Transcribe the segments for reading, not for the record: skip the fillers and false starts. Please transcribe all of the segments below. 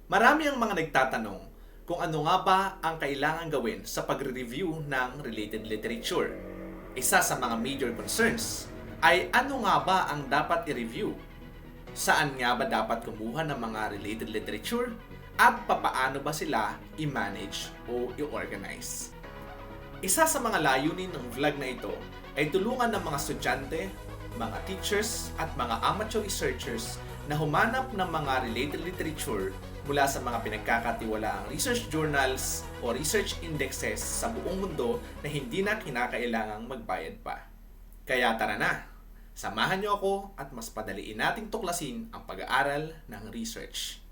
Marami ang mga nagtatanong kung ano nga ba ang kailangan gawin sa pagre-review ng related literature. Isa sa mga major concerns ay ano nga ba ang dapat i-review? Saan nga ba dapat kumuha ng mga related literature? At papaano ba sila i-manage o i-organize? Isa sa mga layunin ng vlog na ito ay tulungan ng mga estudyante, mga teachers at mga amateur researchers na humanap ng mga related literature mula sa mga pinagkakatiwalaang research journals o research indexes sa buong mundo na hindi na kinakailangang magbayad pa. Kaya tara na, samahan niyo ako at mas padaliin nating tuklasin ang pag-aaral ng research.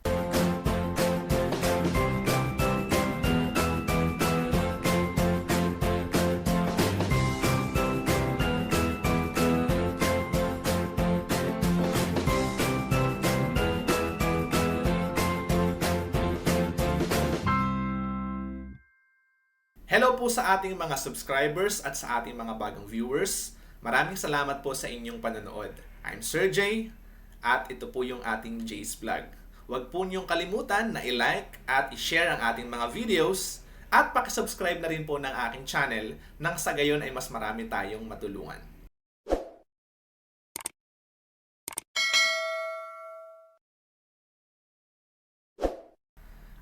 Hello po sa ating mga subscribers at sa ating mga bagong viewers. Maraming salamat po sa inyong panonood. I'm Sir Jay at ito po yung ating Jay's Vlog. Huwag po niyong kalimutan na i-like at i-share ang ating mga videos at pakisubscribe na rin po ng aking channel nang sa gayon ay mas marami tayong matulungan.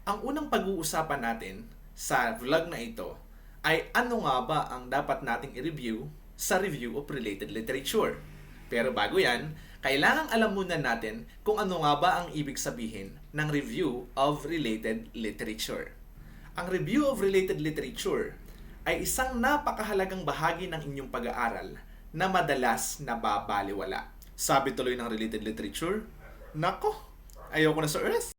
Ang unang pag-uusapan natin sa vlog na ito ay ano nga ba ang dapat nating i-review sa review of related literature. Pero bago yan, kailangang alam muna natin kung ano nga ba ang ibig sabihin ng review of related literature. Ang review of related literature ay isang napakahalagang bahagi ng inyong pag-aaral na madalas nababaliwala. Sabi tuloy ng related literature, nako, ayoko na sa Earth.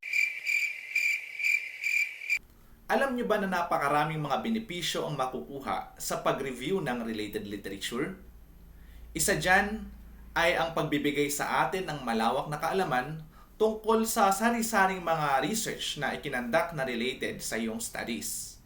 Alam niyo ba na napakaraming mga benepisyo ang makukuha sa pag-review ng related literature? Isa dyan ay ang pagbibigay sa atin ng malawak na kaalaman tungkol sa sari-saring mga research na ikinandak na related sa iyong studies.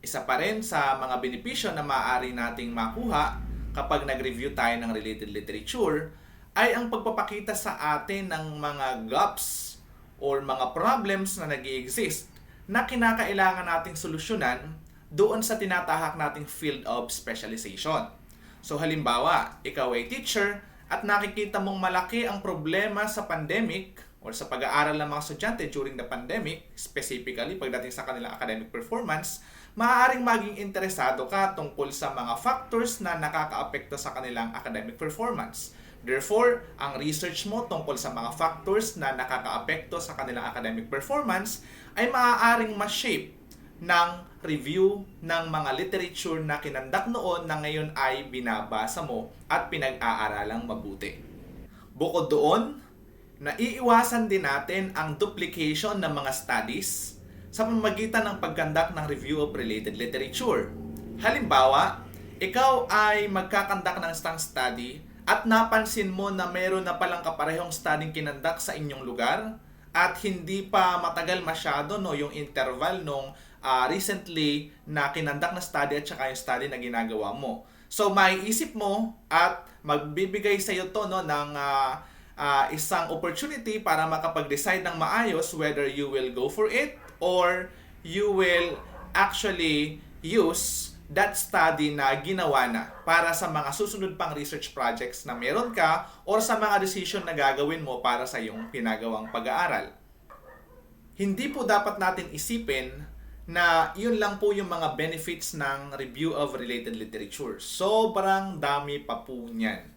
Isa pa rin sa mga benepisyo na maaari nating makuha kapag nag-review tayo ng related literature ay ang pagpapakita sa atin ng mga gaps or mga problems na nag-i-exist na kinakailangan nating solusyonan doon sa tinatahak nating field of specialization. So halimbawa, ikaw ay teacher at nakikita mong malaki ang problema sa pandemic or sa pag-aaral ng mga estudyante during the pandemic, specifically pagdating sa kanilang academic performance, maaaring maging interesado ka tungkol sa mga factors na nakakaapekto sa kanilang academic performance. Therefore, ang research mo tungkol sa mga factors na nakakaapekto sa kanilang academic performance ay maaaring ma-shape ng review ng mga literature na kinandak noon na ngayon ay binabasa mo at pinag-aaralang mabuti. Bukod doon, naiiwasan din natin ang duplication ng mga studies sa pamamagitan ng pagkandak ng review of related literature. Halimbawa, ikaw ay magkakandak ng isang study at napansin mo na meron na palang kaparehong studying kinandak sa inyong lugar at hindi pa matagal masyado yung interval nung recently na kinandak na study at saka yung study na ginagawa mo. So maiisip mo at magbibigay sa iyo to ng isang opportunity para makapag-decide ng maayos whether you will go for it or you will actually use that study na ginawa na para sa mga susunod pang research projects na meron ka or sa mga decision na gagawin mo para sa iyong pinagawang pag-aaral. Hindi po dapat natin isipin na yun lang po yung mga benefits ng review of related literature. Sobrang dami pa po niyan.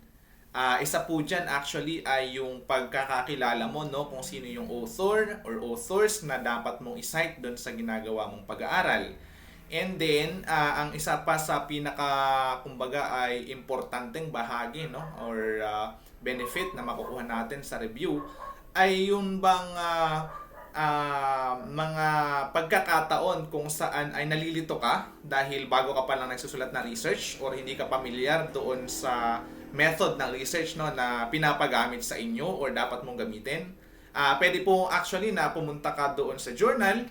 Isa po dyan actually ay yung pagkakakilala mo kung sino yung author or authors na dapat mong i-cite doon sa ginagawa mong pag-aaral. And then, ang isa pa sa kumbaga ay importanteng bahagi or benefit na makukuha natin sa review ay yung bang mga pagkakataon kung saan ay nalilito ka dahil bago ka pa lang nagsusulat na research or hindi ka pamilyar doon sa method ng research na pinapagamit sa inyo or dapat mong gamitin. Pwede po actually na pumunta ka doon sa journal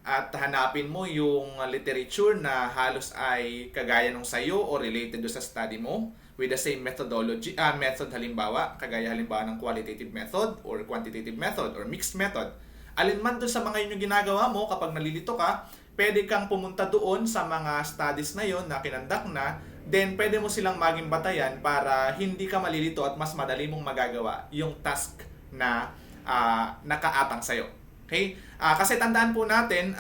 at hanapin mo yung literature na halos ay kagaya nung sayo o related do sa study mo with the same methodology, method halimbawa, kagaya halimbawa ng qualitative method or quantitative method or mixed method. Alinman dun sa mga yun yung ginagawa mo, kapag nalilito ka, pwede kang pumunta doon sa mga studies na yon na kinandak na, then pwede mo silang maging batayan para hindi ka malilito at mas madali mong magagawa yung task na nakaatang sa'yo. Okay? Kasi tandaan po natin,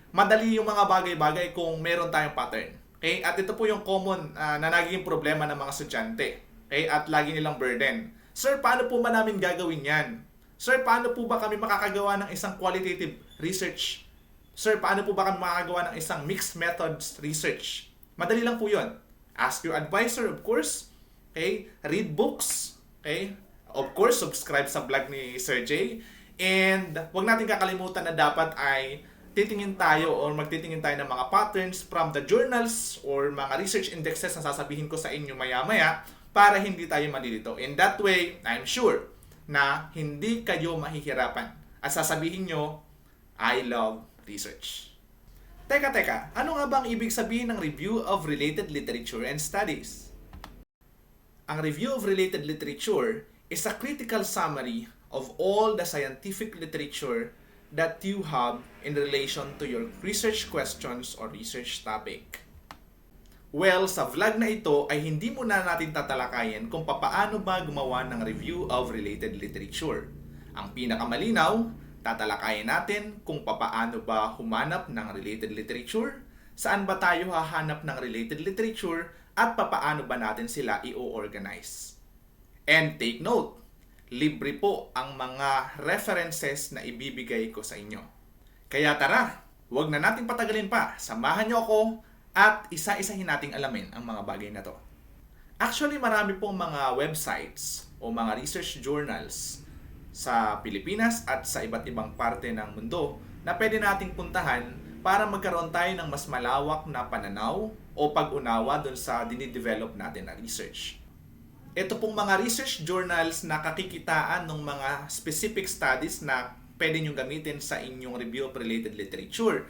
madali yung mga bagay-bagay kung meron tayong pattern. Okay? At ito po yung common na naging problema ng mga estudyante. Okay? At lagi nilang burden. Sir, paano po ba namin gagawin yan? Sir, paano po ba kami makakagawa ng isang qualitative research? Sir, paano po ba kami makakagawa ng isang mixed methods research? Madali lang po yun. Ask your advisor, of course. Okay? Read books. Okay? Of course, subscribe sa vlog ni Sir Jay. And huwag natin kakalimutan na dapat ay titingin tayo or magtitingin tayo ng mga patterns from the journals or mga research indexes na sasabihin ko sa inyo maya-maya para hindi tayo malilito. In that way, I'm sure na hindi kayo mahihirapan. At sasabihin nyo, I love research. Teka, ano nga ba ang ibig sabihin ng review of related literature and studies? Ang review of related literature is a critical summary of all the scientific literature that you have in relation to your research questions or research topic. Well, sa vlog na ito ay hindi muna natin tatalakayin kung papaano ba gumawa ng review of related literature. Ang pinakamalinaw, tatalakayin natin kung papaano ba humanap ng related literature, saan ba tayo hahanap ng related literature, at papaano ba natin sila i-organize. And take note, libre po ang mga references na ibibigay ko sa inyo. Kaya tara, huwag na nating patagalin pa. Samahan niyo ako at isa-isahin nating alamin ang mga bagay na to. Actually, marami pong mga websites o mga research journals sa Pilipinas at sa iba't ibang parte ng mundo na pwede nating puntahan para magkaroon tayo ng mas malawak na pananaw o pag-unawa dun sa dinidevelop natin na research. Ito pong mga research journals na kakikitaan ng mga specific studies na pwede nyo gamitin sa inyong review of related literature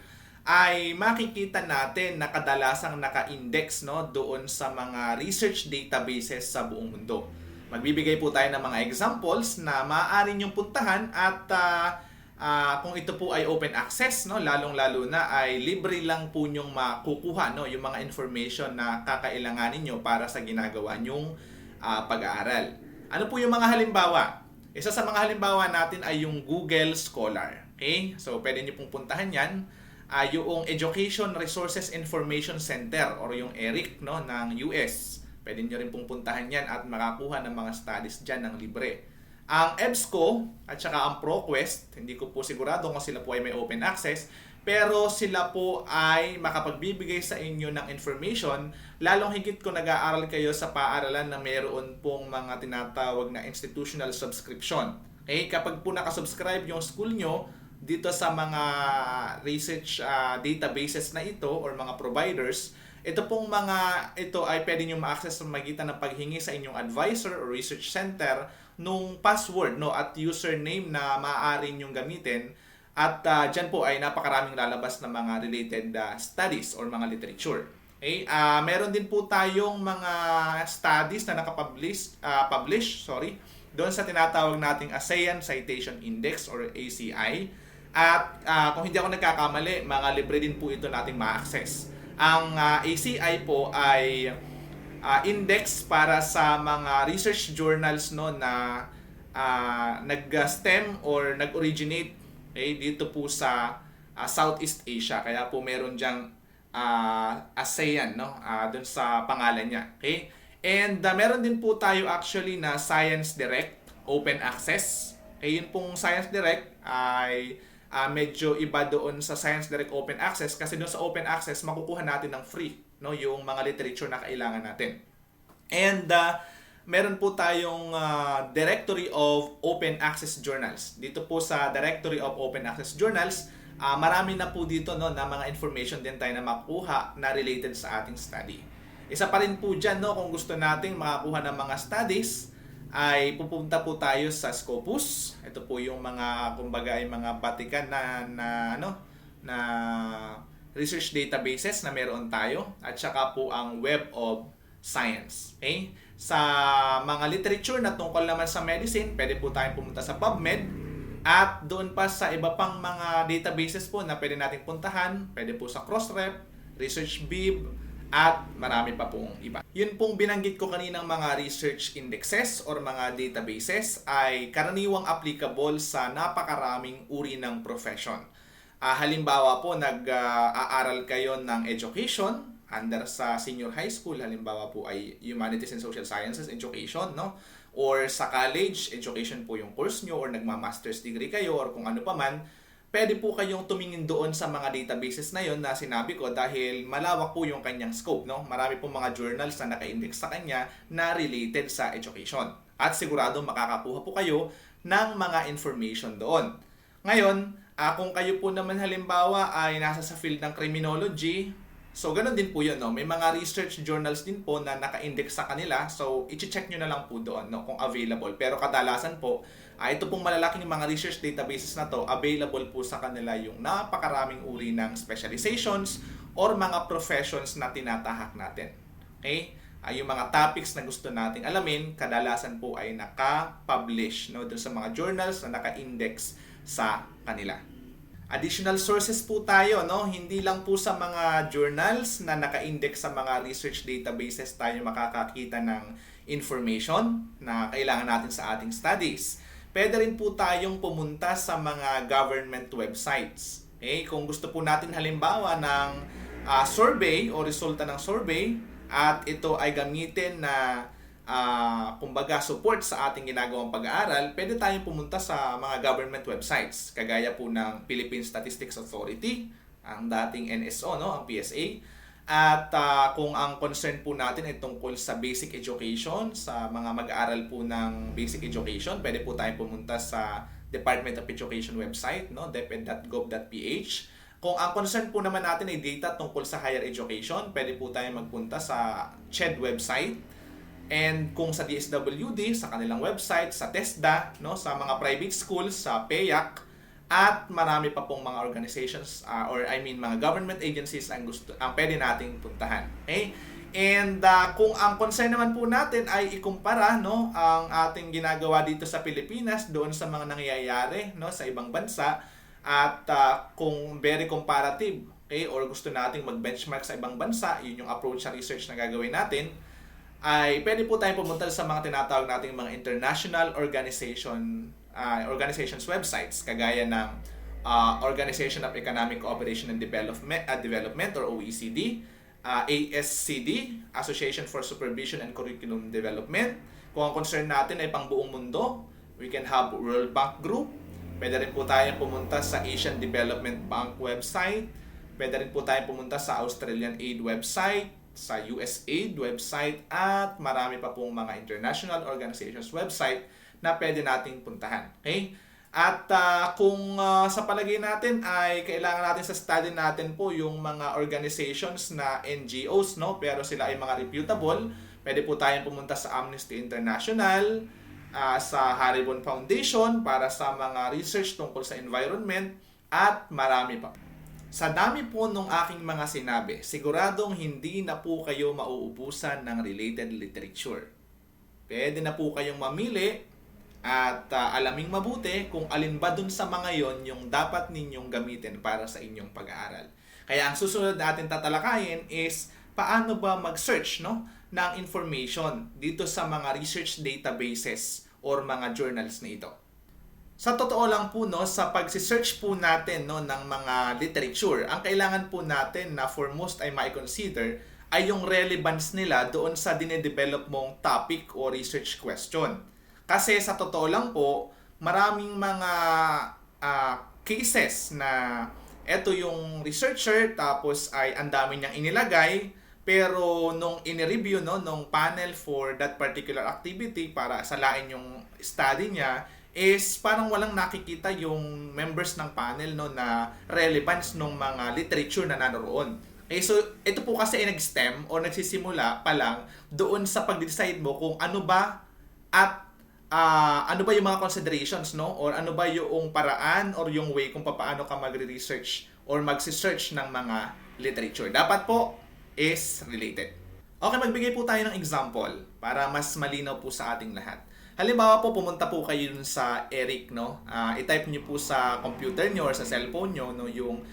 ay makikita natin na kadalasang naka-index doon sa mga research databases sa buong mundo. Magbibigay po tayo ng mga examples na maaari nyong puntahan at kung ito po ay open access, lalong-lalo na ay libre lang po nyong makukuha yung mga information na kakailanganin nyo para sa ginagawa nyong pag-aaral. Ano po yung mga halimbawa? Isa sa mga halimbawa natin ay yung Google Scholar. Okay? So, pwede nyo pong puntahan yan. Yung Education Resources Information Center or yung ERIC ng US. Pwede nyo rin pong puntahan yan at makakuha ng mga studies dyan ng libre. Ang EBSCO at saka ang ProQuest, hindi ko po sigurado kung sila po ay may open access, pero sila po ay makapagbibigay sa inyo ng information, lalong higit kung nag-aaral kayo sa paaralan na mayroon pong mga tinatawag na institutional subscription. Okay? Kapag po nakasubscribe yung school nyo dito sa mga research databases na ito or mga providers, ito ay pwede nyo ma-access sa magitan ng paghingi sa inyong advisor or research center nung password at username na maaari nyong gamitin. At dyan po ay napakaraming lalabas na mga related studies or mga literature. Okay? Meron din po tayong mga studies na nakapublish doon sa tinatawag nating ASEAN Citation Index or ACI. At kung hindi ako nagkakamali, mga libre din po ito nating ma-access. Ang ACI po ay index para sa mga research journals na nag-stem or nag-originate dito po sa Southeast Asia. Kaya po meron diyang ASEAN doon sa pangalan niya. Okay? And meron din po tayo actually na Science Direct Open Access. Okay, yun pong Science Direct ay medyo iba doon sa Science Direct Open Access kasi doon sa Open Access makukuha natin ng free yung mga literature na kailangan natin. And meron po tayong Directory of Open Access Journals. Dito po sa Directory of Open Access Journals, marami na po dito na mga information din tayo na makuha na related sa ating study. Isa pa rin po dyan, kung gusto nating makakuha ng mga studies, ay pupunta po tayo sa Scopus. Ito po yung mga, kumbaga, ay mga batikan na research databases na meron tayo. At saka po ang Web of Science. Okay? Sa mga literature na tungkol naman sa medicine, pwede po tayong pumunta sa PubMed. At doon pa sa iba pang mga databases po na pwede nating puntahan, pwede po sa Crossref, ResearchBib, at marami pa pong iba. Yun pong binanggit ko kaninang mga research indexes or mga databases ay karaniwang applicable sa napakaraming uri ng profession. Halimbawa po, nag-aaral kayo ng education under sa senior high school, halimbawa po ay Humanities and Social Sciences Education, no? Or sa college, education po yung course nyo, or nagma-master's degree kayo, or kung ano pa man, pwede po kayong tumingin doon sa mga databases na yon na sinabi ko dahil malawak po yung kanyang scope, no? Marami pong mga journals na naka-index sa kanya na related sa education. At sigurado makakakuha po kayo ng mga information doon. Ngayon, kung kayo po naman halimbawa ay nasa sa field ng criminology, so, ganun din po yun, no? May mga research journals din po na naka-index sa kanila. So, i-check nyo na lang po doon, no? Kung available. Pero kadalasan po, ito pong malalaking mga research databases na to, available po sa kanila yung napakaraming uri ng specializations or mga professions na tinatahak natin. Okay? Yung mga topics na gusto nating alamin, kadalasan po ay naka-publish, no? Doon sa mga journals na naka-index sa kanila. Additional sources po tayo, no? Hindi lang po sa mga journals na naka-index sa mga research databases tayo makakakita ng information na kailangan natin sa ating studies. Pwede rin po tayong pumunta sa mga government websites. Okay? Kung gusto po natin halimbawa ng survey o resulta ng survey at ito ay gamitin na kumbaga support sa ating ginagawang pag-aaral, pwede tayong pumunta sa mga government websites kagaya po ng Philippine Statistics Authority, ang dating NSO, no, ang PSA. At kung ang concern po natin ay tungkol sa basic education, sa mga mag-aaral po ng basic education, pwede po tayong pumunta sa Department of Education website, no, deped.gov.ph. Kung ang concern po naman natin ay data tungkol sa higher education, pwede po tayong magpunta sa CHED website. And kung sa DSWD, sa kanilang website, sa TESDA, no, sa mga private schools, sa PEAC, at marami pa pong mga organizations mga government agencies ang pwede nating puntahan. Okay? And kung ang concern naman po natin ay ikumpara, no, ang ating ginagawa dito sa Pilipinas doon sa mga nangyayari, no, sa ibang bansa, at kung very comparative, okay, or gusto nating mag-benchmark sa ibang bansa, yun yung approach sa research na gagawin natin, ay pwede po tayong pumunta sa mga tinatawag nating mga international organizations websites kagaya ng Organization of Economic Cooperation and Development or OECD, ASCD, Association for Supervision and Curriculum Development. Kung ang concern natin ay pang buong mundo, we can have World Bank Group. Pwede rin po tayong pumunta sa Asian Development Bank website. Pwede rin po tayong pumunta sa Australian Aid website, sa USAID website, at marami pa pong mga international organizations website na pwede nating puntahan. Okay? At kung sa palagay natin ay kailangan natin sa study natin po yung mga organizations na NGOs, no, pero sila ay mga reputable, pwede po tayong pumunta sa Amnesty International, sa Haribon Foundation para sa mga research tungkol sa environment, at marami pa. Sa dami po nung aking mga sinabi, siguradong hindi na po kayo mauubusan ng related literature. Pwede na po kayong mamili at alaming mabuti kung alin ba dun sa mga yon yung dapat ninyong gamitin para sa inyong pag-aaral. Kaya ang susunod natin tatalakayin is paano ba mag-search, no, ng information dito sa mga research databases or mga journals na ito. Sa totoo lang po, no, sa pag-search po natin, no, ng mga literature, ang kailangan po natin na foremost ay ma-consider ay yung relevance nila doon sa dinedevelop mong topic o research question. Kasi sa totoo lang po, maraming mga cases na eto yung researcher tapos ay ang dami niyang inilagay, pero nung in-review, no, nung panel for that particular activity para salain yung study niya, is parang walang nakikita yung members ng panel, no, na relevance ng mga literature na naroon. Okay, so ito po kasi ay nag-stem o nagsisimula pa lang doon sa pag-decide mo kung ano ba at ano ba yung mga considerations, no, or ano ba yung paraan or yung way kung paano ka magre-research or magsi-search ng mga literature. Dapat po is related. Okay, magbigay po tayo ng example para mas malinaw po sa ating lahat. Halimbawa po, pumunta po kayo dun sa ERIC, no? I-type niyo po sa computer niyo or sa cellphone niyo, no, yung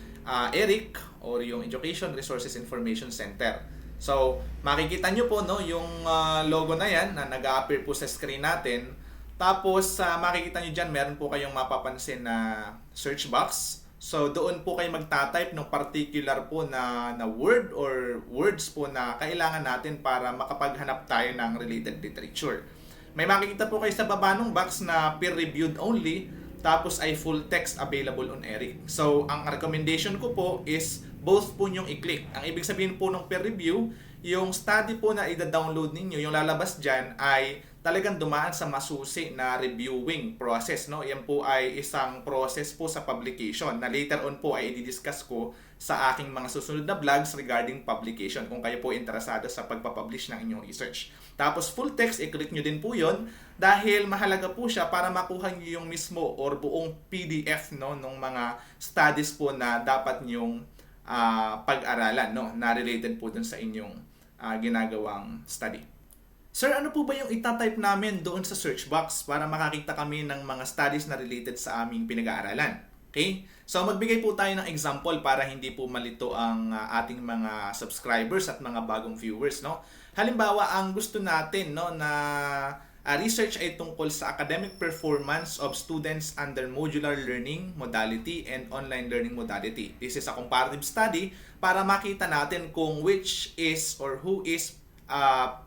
ERIC or yung Education Resources Information Center. So, makikita niyo po, no, yung logo na yan na nag-a-appear po sa screen natin. Tapos, makikita niyo dyan, meron po kayong mapapansin na search box. So, doon po kayo magta-type ng particular po na word or words po na kailangan natin para makapaghanap tayo ng related literature. May makikita po kayo sa baba ng box na peer-reviewed only, tapos ay full text available on ERIC. So, ang recommendation ko po is both po nyong i-click. Ang ibig sabihin po ng peer review, yung study po na i-download ninyo, yung lalabas dyan ay talagang dumaan sa masusi na reviewing process, no? Yan po ay isang process po sa publication na later on po ay i-discuss ko sa aking mga susunod na vlogs regarding publication kung kayo po interesado sa pagpapublish ng inyong research. Tapos full text, i-click nyo din po yon dahil mahalaga po siya para makuha nyo yung mismo or buong PDF, no, ng mga studies po na dapat nyong pag-aralan, no, na related po dun sa inyong ginagawang study. Sir, ano po ba yung itatype namin doon sa search box para makakita kami ng mga studies na related sa aming pinag-aaralan? Okay? So, magbigay po tayo ng example para hindi po malito ang ating mga subscribers at mga bagong viewers, no? Halimbawa, ang gusto natin, no, na research ay tungkol sa academic performance of students under modular learning modality and online learning modality. This is a comparative study para makita natin kung which is or who is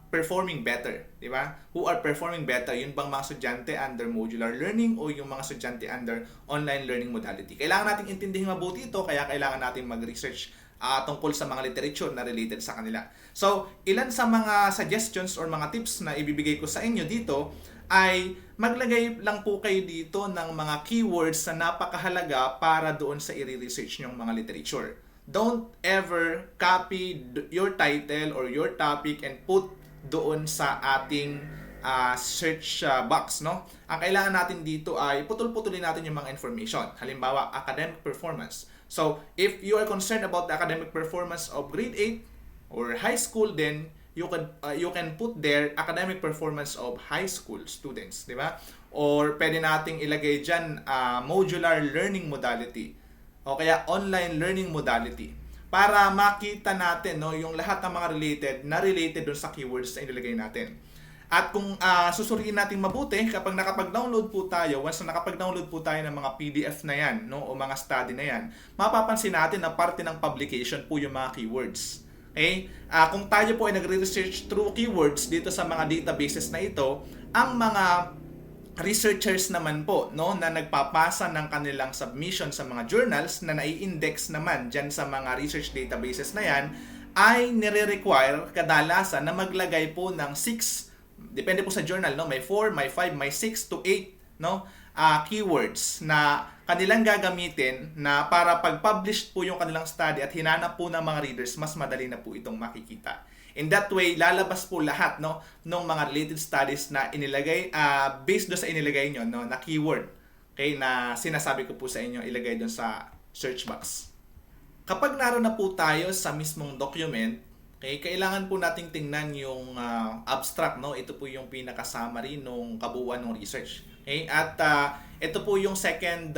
performing better, di ba? Who are performing better? Yun bang mga estudyante under modular learning o yung mga estudyante under online learning modality? Kailangan natin intindihin mabuti ito, kaya kailangan natin mag-research tungkol sa mga literature na related sa kanila. So, ilan sa mga suggestions or mga tips na ibibigay ko sa inyo dito ay maglagay lang po kayo dito ng mga keywords na napakahalaga para doon sa i-research nyong mga literature. Don't ever copy your title or your topic and put doon sa ating search box, no? Ang kailangan natin dito ay putol-putulin natin yung mga information. Halimbawa, academic performance. So, if you are concerned about the academic performance of grade 8 or high school, then you can put there academic performance of high school students, di ba? Or pwede nating ilagay diyan modular learning modality o kaya online learning modality para makita natin, no, yung lahat ng mga related doon sa keywords na inilagay natin. At kung susuriin natin mabuti, kapag nakapag-download po tayo, once na nakapag-download po tayo ng mga PDF na yan, no, o mga study na yan, mapapansin natin na parte ng publication po yung mga keywords. Okay? Kung tayo po ay nagre-research through keywords dito sa mga databases na ito, ang mga researchers naman po, no, na nagpapasa ng kanilang submission sa mga journals na nai-index naman dyan sa mga research databases na yan, ay nire-require kadalasan na maglagay po ng 6, depende po sa journal, no, may 4, may 5, may 6 to 8, no, keywords na kanilang gagamitin na para pag-publish po yung kanilang study at hinanap po ng mga readers, mas madali na po itong makikita. In that way, lalabas po lahat, no, ng mga related studies na inilagay based do sa inilagay nyo, no, na keyword. Okay, na sinasabi ko po sa inyo ilagay doon sa search box. Kapag naroon na po tayo sa mismong document, okay, kailangan po nating tingnan yung abstract, no. Ito po yung pinaka-summary nung kabuuan ng research. Okay? At ito po yung second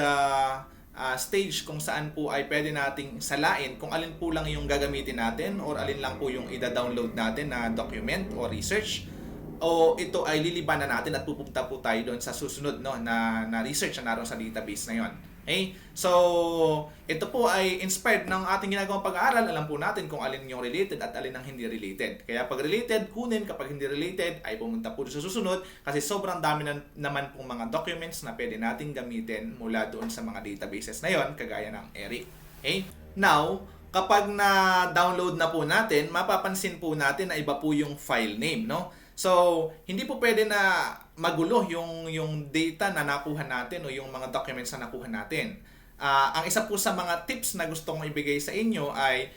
stage kung saan po ay pwede nating salain kung alin po lang yung gagamitin natin or alin lang po yung ida-download natin na document o research, o ito ay lilibanan natin at pupunta po tayo doon sa susunod, no, na research na naroon sa database na yon. Okay? So, ito po ay inspired ng ating ginagawang pag-aaral. Alam po natin kung alin yung related at alin ang hindi related. Kaya pag related, kunin. Kapag hindi related, ay pumunta po sa susunod kasi sobrang dami naman pong mga documents na pwede natin gamitin mula doon sa mga databases na yon, kagaya ng ERIC. Okay? Now, kapag na-download na po natin, mapapansin po natin na iba po yung file name, no? So, hindi po pwede na magulo yung data na nakuha natin o yung mga documents na nakuha natin. Ang isa po sa mga tips na gusto kong ibigay sa inyo ay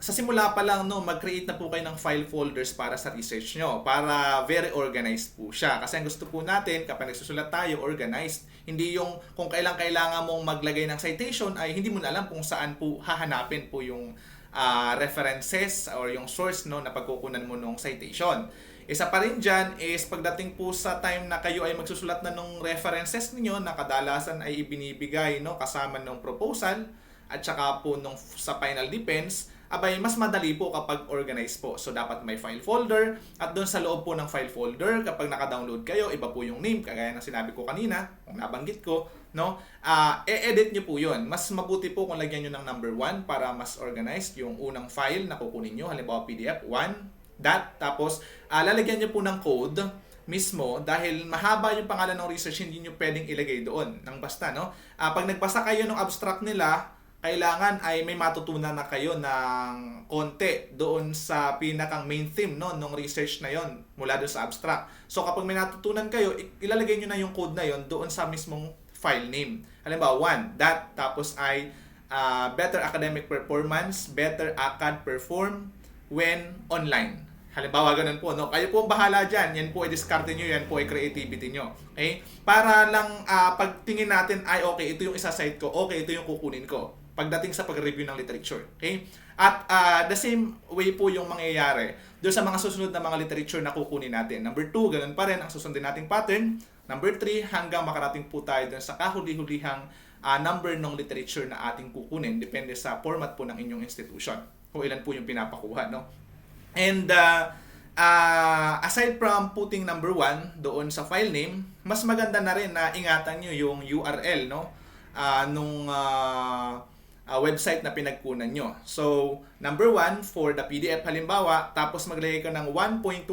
sa simula pa lang, no, mag-create na po kayo ng file folders para sa research nyo para very organized po siya. Kasi ang gusto po natin kapag nagsusulat tayo, organized. Hindi yung kung kailangan mong maglagay ng citation ay hindi mo na alam kung saan po hahanapin po yung references or yung source, no, na pagkukunan mo ng citation. Isa pa rin dyan is pagdating po sa time na kayo ay magsusulat na ng references ninyo na kadalasan ay ibinibigay no, kasama ng proposal at saka po nung sa final defense, abay mas madali po kapag organized po. So dapat may file folder at doon sa loob po ng file folder kapag naka-download kayo, iba po yung name kagaya ng sinabi ko kanina, kung nabanggit ko, no? E-edit niyo po 'yon. Mas mabuti po kung lagyan niyo ng number 1 para mas organized yung unang file na kukunin niyo, halimbawa PDF 1 dot tapos lalagyan niyo po ng code mismo dahil mahaba yung pangalan ng research, hindi niyo pwedeng ilagay doon nang basta, no? Pag nagbasa kayo ng abstract nila, kailangan ay may matutunan na kayo ng konti doon sa pinakang main theme no ng research na yon mula doon sa abstract. So kapag may natutunan kayo, ilalagay niyo na yung code na yon doon sa mismong file name. Halimbawa 1 dot tapos ay better academic performance, better ACAD perform when online. Halimbawa, ganun po, no? Kayo po ang bahala dyan. Yan po ay diskarte nyo, yan po ay creativity nyo. Okay? Para lang pagtingin natin, ay okay, ito yung isa-cite ko, okay, ito yung kukunin ko. Pagdating sa pag-review ng literature. Okay? At the same way po yung mangyayari doon sa mga susunod na mga literature na kukunin natin. Number 2, ganun pa rin ang susundin nating pattern. Number 3, hanggang makarating po tayo doon sa kahuli-hulihang number ng literature na ating kukunin. Depende sa format po ng inyong institution. Kung ilan po yung pinapakuha, no? And aside from putting number 1 doon sa file name, mas maganda na rin na ingatan nyo yung URL no nung website na pinagkunan nyo. So, number 1 for the PDF halimbawa, tapos maglagay ka ng 1.1,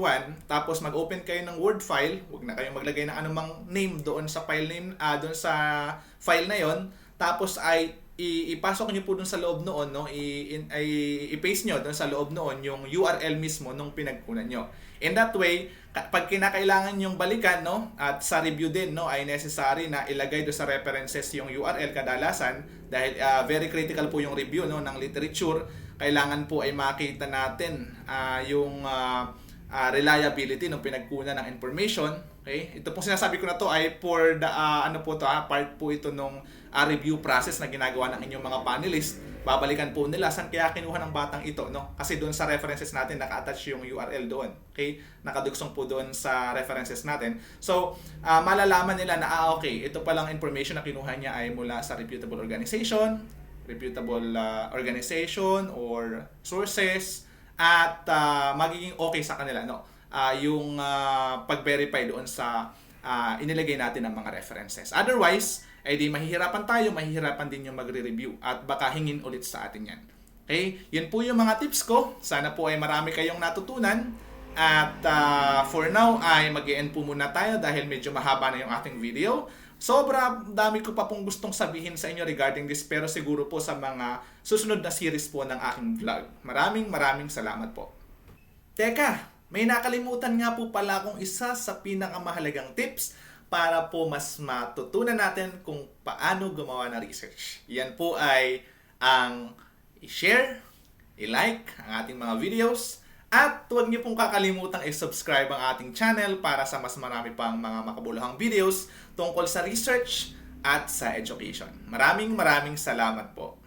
tapos mag-open kayo ng Word file, huwag na kayong maglagay ng anumang name doon sa file name, doon sa file na yon, tapos ay ipasok niyo po dun sa loob noon, no? I-paste niyo dun sa loob noon yung URL mismo nung pinagkunan niyo. In that way, pag kinakailangan yung balikan, no? At sa review din, no, ay necessary na ilagay do sa references yung URL kadalasan dahil very critical po yung review no ng literature. Kailangan po ay makita natin yung reliability ng pinagkunan ng information. Okay? Ito pong sinasabi ko na to ay for the part po ito nung review process na ginagawa ng inyong mga panelists. Babalikan po nila saan kaya kinuha ng batang ito, no? Kasi doon sa references natin naka-attach yung URL doon. Okay? Nakadugsong po doon sa references natin. So, malalaman nila na okay, ito palang information na kinuha niya ay mula sa reputable organization or sources at magiging okay sa kanila, no? Yung pag-verify doon sa inilagay natin ng mga references. Otherwise, ay di mahihirapan din yung magre-review at baka hingin ulit sa atin yan. Okay? Yun po yung mga tips ko. Sana po ay marami kayong natutunan. At for now, ay mag-e-end po muna tayo dahil medyo mahaba na yung ating video. Sobra dami ko pa pong gustong sabihin sa inyo regarding this, pero siguro po sa mga susunod na series po ng aking vlog. Maraming salamat po. Teka! May nakalimutan nga po pala akong isa sa pinakamahalagang tips para po mas matutunan natin kung paano gumawa ng research. Yan po ay ang i-share, i-like ang ating mga videos, at huwag niyo pong kakalimutang i-subscribe ang ating channel para sa mas marami pang mga makabuluhang videos tungkol sa research at sa education. Maraming salamat po.